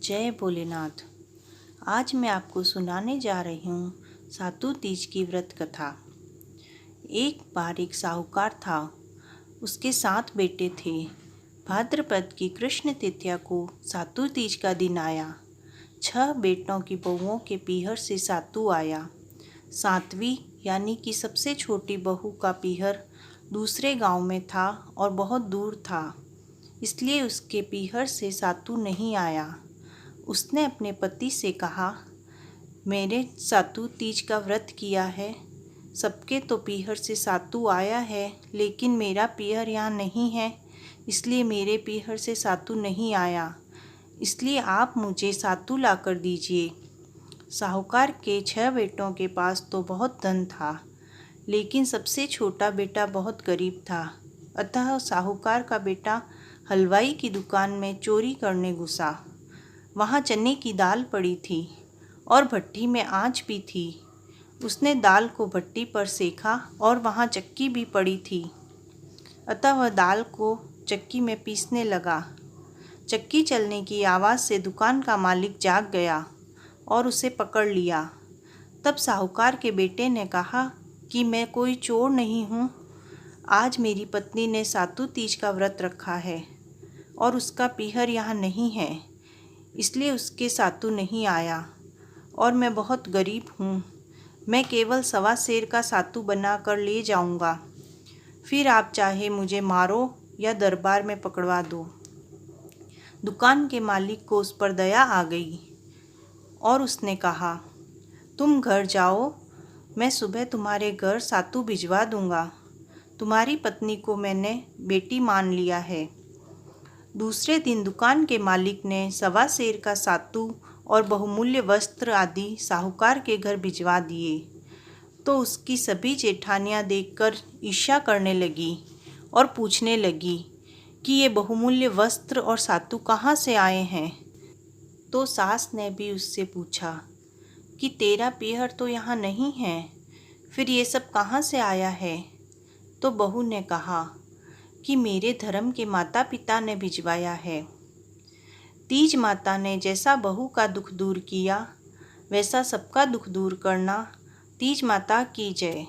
जय भोलेनाथ। आज मैं आपको सुनाने जा रही हूँ सातु तीज की व्रत कथा। एक बार एक साहूकार था। उसके 7 बेटे थे। भाद्रपद की कृष्ण तृतीया को सातु तीज का दिन आया। 6 बेटों की बहुओं के पीहर से सातु आया। 7वीं यानी कि सबसे छोटी बहू का पीहर दूसरे गांव में था और बहुत दूर था, इसलिए उसके पीहर से सातु नहीं आया। उसने अपने पति से कहा, मेरे सातु तीज का व्रत किया है, सबके तो पीहर से सातु आया है, लेकिन मेरा पीहर यहाँ नहीं है, इसलिए मेरे पीहर से सातु नहीं आया, इसलिए आप मुझे सातु ला कर दीजिए। साहूकार के 6 बेटों के पास तो बहुत धन था, लेकिन सबसे छोटा बेटा बहुत गरीब था। अतः साहूकार का बेटा हलवाई की दुकान में चोरी करने घुसा। वहाँ चने की दाल पड़ी थी और भट्टी में आँच भी थी। उसने दाल को भट्टी पर सेका और वहाँ चक्की भी पड़ी थी। अतः वह दाल को चक्की में पीसने लगा। चक्की चलने की आवाज़ से दुकान का मालिक जाग गया और उसे पकड़ लिया। तब साहूकार के बेटे ने कहा कि मैं कोई चोर नहीं हूँ। आज मेरी पत्नी ने सातु तीज का व्रत रखा है और उसका पीहर यहाँ नहीं है, इसलिए उसके सातु नहीं आया और मैं बहुत गरीब हूँ। मैं केवल 1.25 सेर का सातु बना कर ले जाऊँगा, फिर आप चाहे मुझे मारो या दरबार में पकड़वा दो। दुकान के मालिक को उस पर दया आ गई और उसने कहा, तुम घर जाओ, मैं सुबह तुम्हारे घर सातु भिजवा दूँगा। तुम्हारी पत्नी को मैंने बेटी मान लिया है। दूसरे दिन दुकान के मालिक ने 1.25 सेर का सातु और बहुमूल्य वस्त्र आदि साहूकार के घर भिजवा दिए। तो उसकी सभी जेठानियाँ देखकर ईर्ष्या करने लगी और पूछने लगी कि ये बहुमूल्य वस्त्र और सातु कहाँ से आए हैं। तो सास ने भी उससे पूछा कि तेरा पीहर तो यहाँ नहीं है, फिर ये सब कहाँ से आया है। तो बहू ने कहा कि मेरे धर्म के माता पिता ने भिजवाया है। तीज माता ने जैसा बहू का दुख दूर किया, वैसा सबका दुख दूर करना। तीज माता की जय।